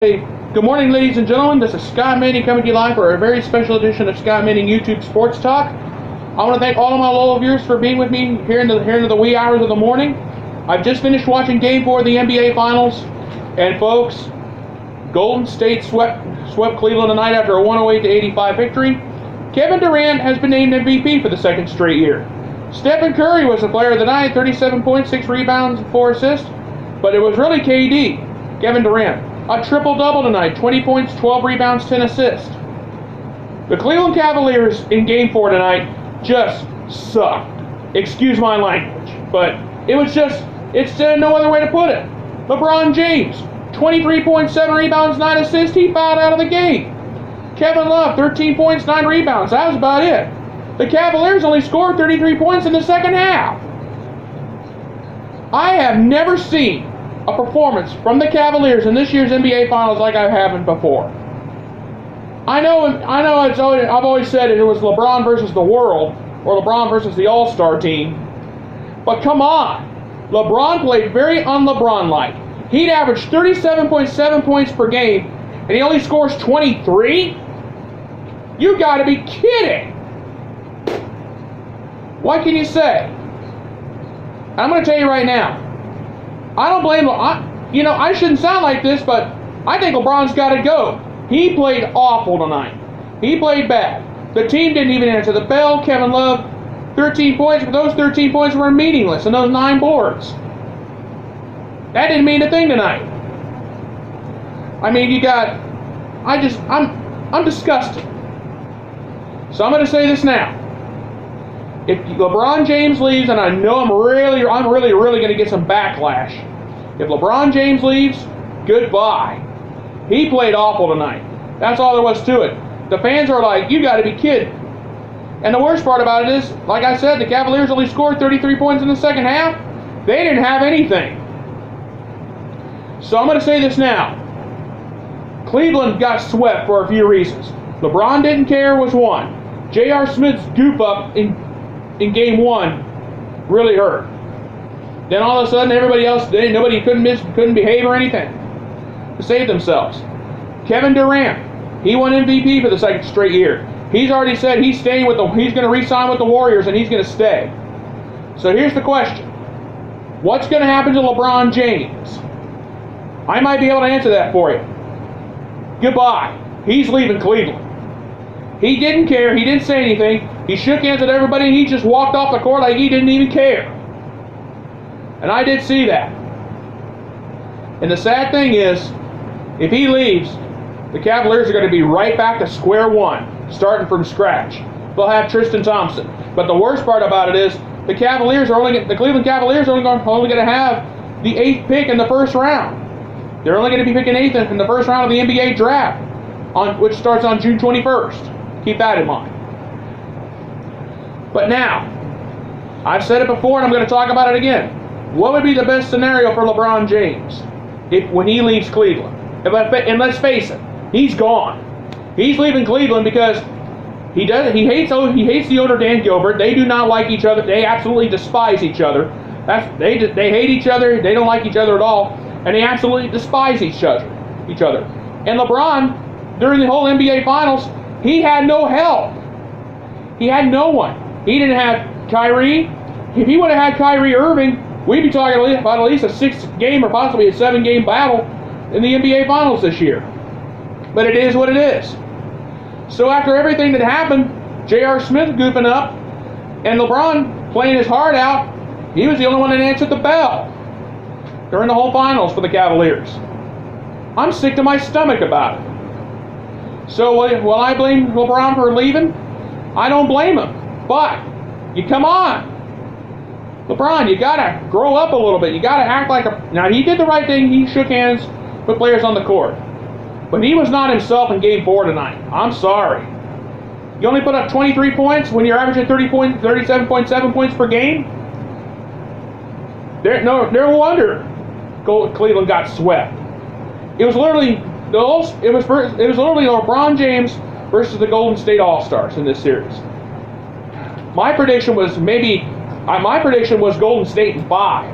Hey, good morning, ladies and gentlemen. This is Scott Manning coming to you live for a very special edition of Scott Manning YouTube Sports Talk. I want to thank all of my loyal viewers for being with me here into the wee hours of the morning. I've just finished watching Game 4 of the NBA Finals, and folks, Golden State swept Cleveland tonight after a 108-85 victory. Kevin Durant has been named MVP for the second straight year. Stephen Curry was the player of the night, 37 points, 6 rebounds, and 4 assists, but it was really KD, Kevin Durant. A triple-double tonight, 20 points, 12 rebounds, 10 assists. The Cleveland Cavaliers in Game 4 tonight just sucked. Excuse my language, but it's no other way to put it. LeBron James, 23 points, 7 rebounds, 9 assists, he fouled out of the game. Kevin Love, 13 points, 9 rebounds, that was about it. The Cavaliers only scored 33 points in the second half. I have never seen a performance from the Cavaliers in this year's NBA Finals like I haven't before. I know. I've always said it was LeBron versus the world, or LeBron versus the All-Star team. But come on, LeBron played very un-LeBron-like. He'd average 37.7 points per game, and he only scores 23. You got to be kidding! What can you say? I'm going to tell you right now. I don't blame him. I shouldn't sound like this, but I think LeBron's got to go. He played awful tonight. He played bad. The team didn't even answer the bell. Kevin Love, 13 points, but those 13 points were meaningless in those 9 boards. That didn't mean a thing tonight. I mean, I'm disgusted. So I'm going to say this now. If LeBron James leaves, and I know I'm really going to get some backlash. If LeBron James leaves, goodbye. He played awful tonight. That's all there was to it. The fans are like, you got to be kidding. And the worst part about it is, like I said, the Cavaliers only scored 33 points in the second half. They didn't have anything. So I'm going to say this now. Cleveland got swept for a few reasons. LeBron didn't care was one. J.R. Smith's goof up in Game 1 really hurt. Then all of a sudden, everybody else, nobody couldn't behave or anything to save themselves. Kevin Durant, he won MVP for the second straight year. He's already said he's going to re-sign with the Warriors, and he's going to stay. So here's the question: what's going to happen to LeBron James? I might be able to answer that for you. Goodbye. He's leaving Cleveland. He didn't care. He didn't say anything. He shook hands with everybody, and he just walked off the court like he didn't even care. And I did see that. And the sad thing is, if he leaves, the Cavaliers are going to be right back to square one, starting from scratch. They'll have Tristan Thompson. But the worst part about it is, the Cleveland Cavaliers are only going to have the 8th pick in the first round. They're only going to be picking 8th in the first round of the NBA draft, which starts on June 21st. Keep that in mind. But now, I've said it before and I'm going to talk about it again. What would be the best scenario for LeBron James when he leaves Cleveland? And let's face it, he's gone. He's leaving Cleveland because he hates the owner Dan Gilbert. They do not like each other. They absolutely despise each other. They hate each other. They don't like each other at all, and they absolutely despise each other. And LeBron, during the whole NBA Finals, he had no help. He had no one. He didn't have Kyrie. If he would have had Kyrie Irving, we'd be talking about at least a 6-game or possibly a 7-game battle in the NBA Finals this year. But it is what it is. So after everything that happened, J.R. Smith goofing up, and LeBron playing his heart out, he was the only one that answered the bell during the whole Finals for the Cavaliers. I'm sick to my stomach about it. So will I blame LeBron for leaving? I don't blame him. But, come on. LeBron, you gotta grow up a little bit. You gotta act like Now, he did the right thing. He shook hands with players on the court. But he was not himself in Game 4 tonight. I'm sorry. You only put up 23 points when you're averaging 37.7 points per game? No wonder Cleveland got swept. It was literally LeBron James versus the Golden State All-Stars in this series. My prediction was Golden State in 5.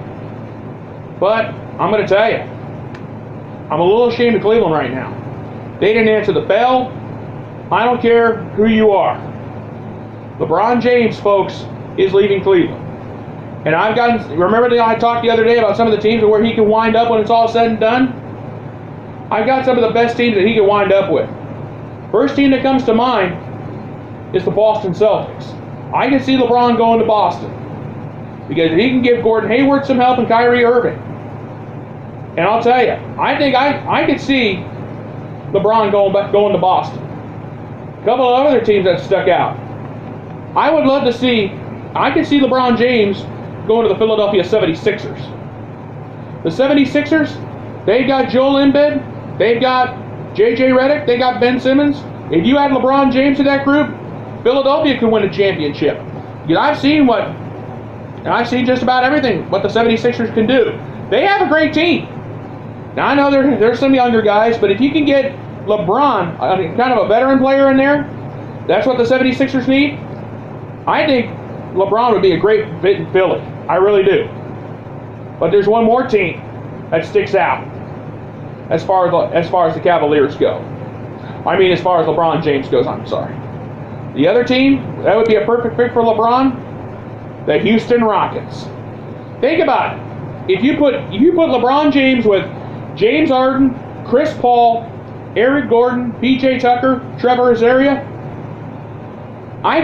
But I'm going to tell you, I'm a little ashamed of Cleveland right now. They didn't answer the bell. I don't care who you are. LeBron James, folks, is leaving Cleveland. And remember that I talked the other day about some of the teams and where he can wind up when it's all said and done? I've got some of the best teams that he can wind up with. First team that comes to mind is the Boston Celtics. I can see LeBron going to Boston. Because if he can give Gordon Hayward some help and Kyrie Irving. And I'll tell you, I think I could see LeBron going to Boston. A couple of other teams that stuck out. I could see LeBron James going to the Philadelphia 76ers. The 76ers, they've got Joel Embiid, they've got J.J. Redick, they got Ben Simmons. If you add LeBron James to that group, Philadelphia could win a championship. Because I've seen just about everything what the 76ers can do. They have a great team. Now, I know there's some younger guys, but if you can get LeBron, kind of a veteran player in there, that's what the 76ers need. I think LeBron would be a great fit in Philly. I really do. But there's one more team that sticks out as far as the Cavaliers go. I mean, as far as LeBron James goes, I'm sorry. The other team that would be a perfect fit for LeBron, the Houston Rockets. Think about it. If you put LeBron James with James Harden, Chris Paul, Eric Gordon, PJ Tucker, Trevor Ariza, I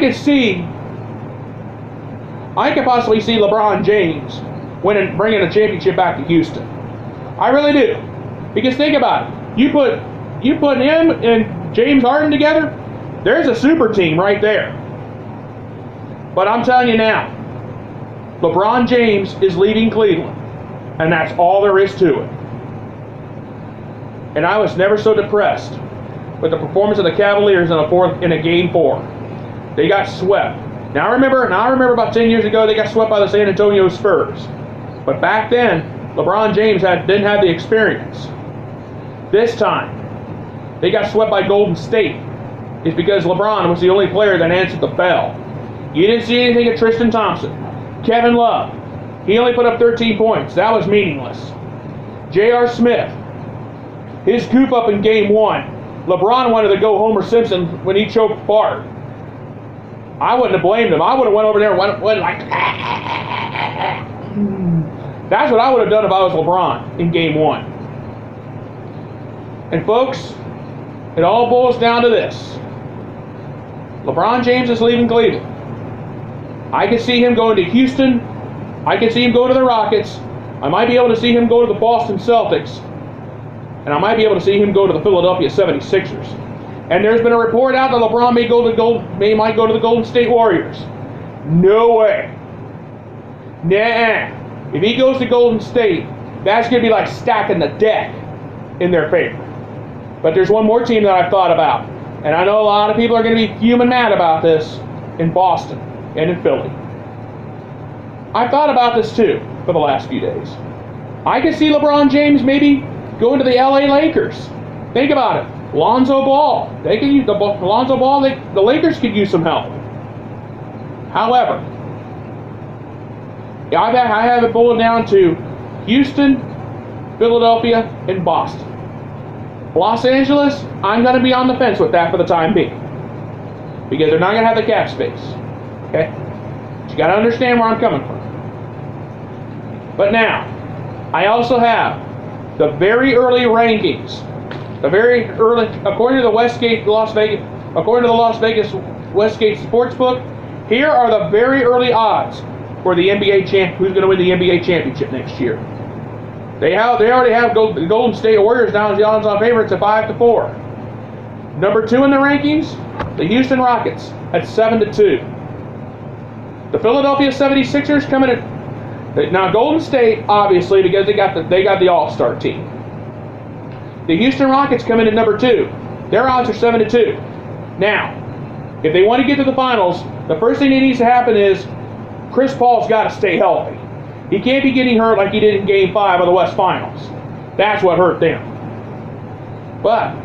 could possibly see LeBron James bringing a championship back to Houston. I really do. Because think about it. You put him and James Harden together, there's a super team right there. But I'm telling you now, LeBron James is leaving Cleveland. And that's all there is to it. And I was never so depressed with the performance of the Cavaliers in a Game 4. They got swept. Now I remember about 10 years ago they got swept by the San Antonio Spurs. But back then, LeBron James didn't have the experience. This time, they got swept by Golden State. It's because LeBron was the only player that answered the bell. You didn't see anything of Tristan Thompson. Kevin Love, he only put up 13 points. That was meaningless. J.R. Smith, his goof up in Game 1. LeBron wanted to go Homer Simpson when he choked Bart. I wouldn't have blamed him. I would have went over there and went like... That's what I would have done if I was LeBron in Game 1. And folks, it all boils down to this. LeBron James is leaving Cleveland. I can see him going to Houston. I can see him go to the Rockets. I might be able to see him go to the Boston Celtics. And I might be able to see him go to the Philadelphia 76ers. And there's been a report out that LeBron might go to the Golden State Warriors. No way. Nah. If he goes to Golden State, that's going to be like stacking the deck in their favor. But there's one more team that I've thought about. And I know a lot of people are going to be fuming mad about this in Boston and in Philly. I've thought about this too for the last few days. I can see LeBron James maybe going to the LA Lakers. Think about it. Lonzo Ball. They can use Lonzo Ball. The Lakers could use some help. However, I have it boiled down to Houston, Philadelphia, and Boston. Los Angeles, I'm going to be on the fence with that for the time being. Because they're not going to have the cap space. Okay? But you got to understand where I'm coming from. But now, I also have the very early rankings. The very early, according to the Las Vegas Westgate Sportsbook, here are the very early odds for the NBA who's going to win the NBA championship next year. They already have the Golden State Warriors down as the odds-on favorites at 5-4. Number 2 in the rankings, the Houston Rockets at 7-2. The Philadelphia 76ers coming at now Golden State obviously because they got the All-Star team. The Houston Rockets come in at number 2. Their odds are 7-2. Now, if they want to get to the finals, the first thing that needs to happen is Chris Paul's got to stay healthy. He can't be getting hurt like he did in Game 5 of the West Finals. That's what hurt them. But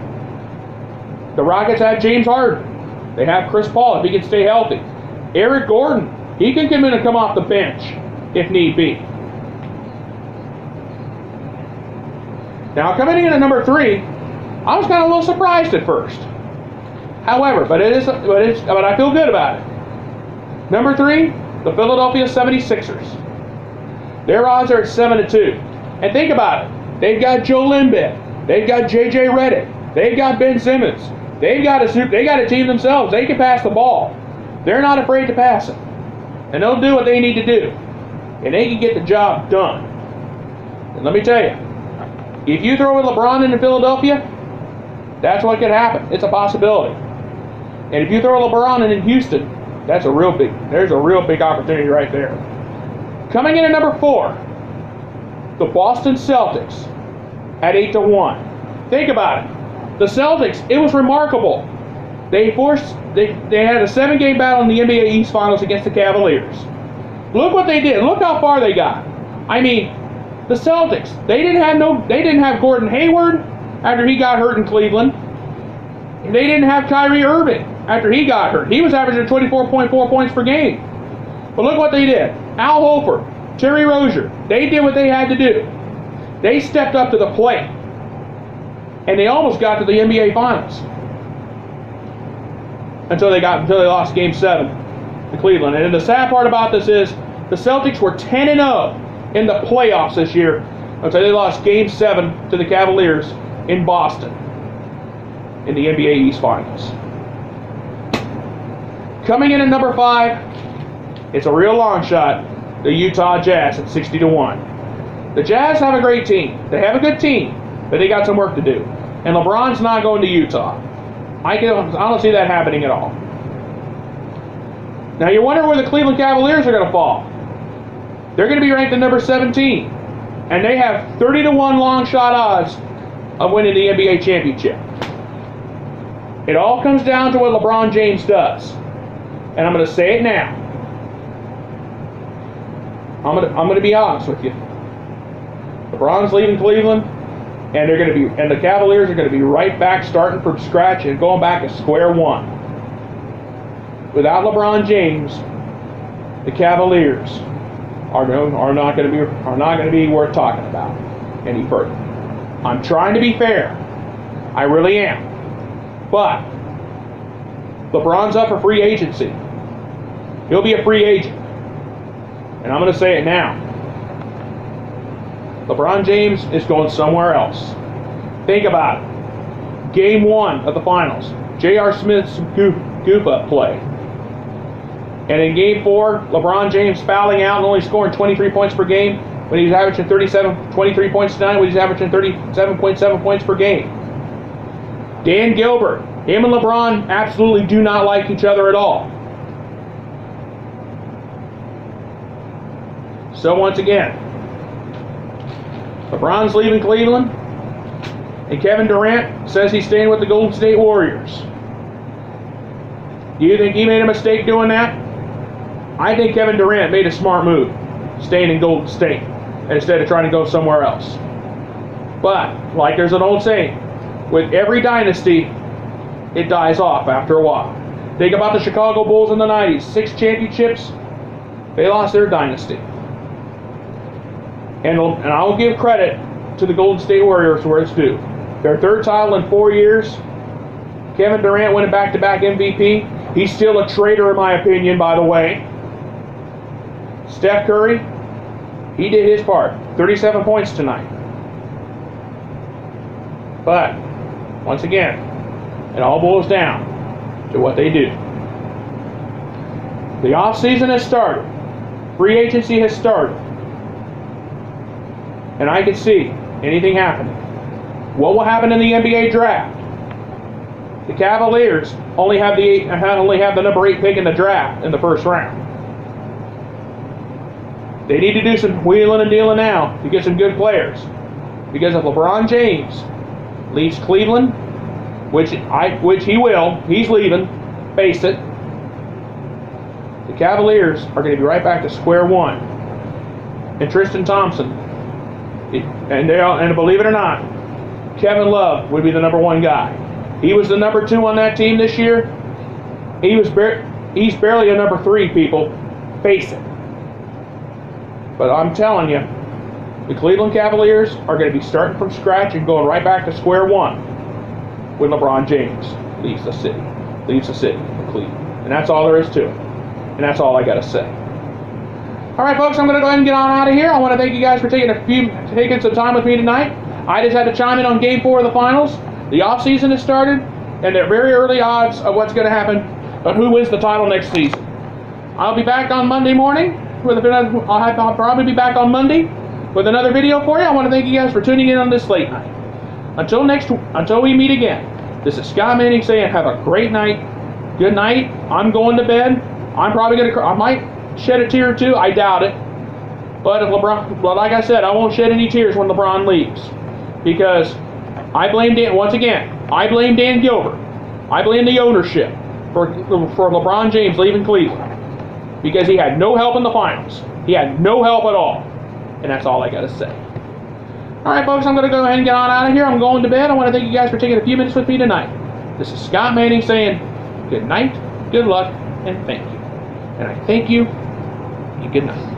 the Rockets have James Harden. They have Chris Paul if he can stay healthy. Eric Gordon, he can come in and come off the bench if need be. Now, coming in at number 3, I was kind of a little surprised at first. However, but I feel good about it. Number 3, the Philadelphia 76ers. Their odds are at 7-2. And think about it. They've got Joe Limbeck. They've got J.J. Redick. They've got Ben Simmons. They got a team themselves. They can pass the ball. They're not afraid to pass it. And they'll do what they need to do. And they can get the job done. And let me tell you, if you throw in LeBron into Philadelphia, that's what could happen. It's a possibility. And if you throw LeBron in Houston, there's a real big opportunity right there. Coming in at number 4, the Boston Celtics at 8-1. Think about it. The Celtics, it was remarkable. They had a 7-game battle in the NBA East Finals against the Cavaliers. Look what they did. Look how far they got. I mean, the Celtics, they didn't have Gordon Hayward after he got hurt in Cleveland. They didn't have Kyrie Irving after he got hurt. He was averaging 24.4 points per game. But look what they did. Al Horford, Terry Rozier, they did what they had to do. They stepped up to the plate. And they almost got to the NBA Finals. Until they lost Game 7 to Cleveland. And the sad part about this is the Celtics were 10-0 in the playoffs this year until they lost Game 7 to the Cavaliers in Boston in the NBA East Finals. Coming in at number 5, it's a real long shot, the Utah Jazz at 60-1. The Jazz have a great team. They have a good team, but they got some work to do. And LeBron's not going to Utah. I don't see that happening at all. Now you wonder where the Cleveland Cavaliers are going to fall. They're going to be ranked at number 17. And they have 30-1 long shot odds of winning the NBA championship. It all comes down to what LeBron James does. And I'm going to say it now. I'm going to be honest with you. LeBron's leaving Cleveland, and the Cavaliers are going to be right back starting from scratch and going back to square one. Without LeBron James, the Cavaliers are not going to be worth talking about any further. I'm trying to be fair. I really am. But LeBron's up for free agency. He'll be a free agent. And I'm going to say it now. LeBron James is going somewhere else. Think about it. Game 1 of the finals. J.R. Smith's goof-up play. And in Game 4, LeBron James fouling out and only scoring 23 points per game when he's averaging 23 points tonight when he's averaging 37.7 points per game. Dan Gilbert, him and LeBron absolutely do not like each other at all. So once again, LeBron's leaving Cleveland, and Kevin Durant says he's staying with the Golden State Warriors. Do you think he made a mistake doing that? I think Kevin Durant made a smart move, staying in Golden State, instead of trying to go somewhere else. But, like there's an old saying, with every dynasty, it dies off after a while. Think about the Chicago Bulls in the 90s. 6 championships, they lost their dynasty. And I'll give credit to the Golden State Warriors where it's due. Their 3rd title in 4 years. Kevin Durant winning back-to-back MVP. He's still a traitor in my opinion, by the way. Steph Curry, he did his part. 37 points tonight. But, once again, it all boils down to what they do. The offseason has started. Free agency has started. And I can see anything happening. What will happen in the NBA draft? The Cavaliers only have the number 8 pick in the draft in the first round. They need to do some wheeling and dealing now to get some good players. Because if LeBron James leaves Cleveland, which he will, he's leaving, face it, the Cavaliers are going to be right back to square one. And Tristan Thompson, and believe it or not, Kevin Love would be the number 1 guy. He was the number 2 on that team this year. He's barely a number 3, people. Face it. But I'm telling you, The Cleveland Cavaliers are going to be starting from scratch and going right back to square one when LeBron James leaves the city of Cleveland. And that's all there is to it. And that's all I got to say. All right, folks, I'm going to go ahead and get on out of here. I want to thank you guys for taking some time with me tonight. I just had to chime in on Game 4 of the finals. The offseason has started, and they're very early odds of what's going to happen, but who wins the title next season. I'll be back on Monday morning. I'll probably be back on Monday with another video for you. I want to thank you guys for tuning in on this late night. Until we meet again, this is Scott Manning saying have a great night. Good night. I'm going to bed. I might shed a tear or two. I doubt it. But if LeBron, well, like I said, I won't shed any tears when LeBron leaves, because I blame I blame Dan Gilbert. I blame the ownership for LeBron James leaving Cleveland, because he had no help in the finals. He had no help at all, and that's all I got to say. All right, folks, I'm going to go ahead and get on out of here. I'm going to bed. I want to thank you guys for taking a few minutes with me tonight. This is Scott Manning saying good night, good luck, and thank you. And I thank you, and good night.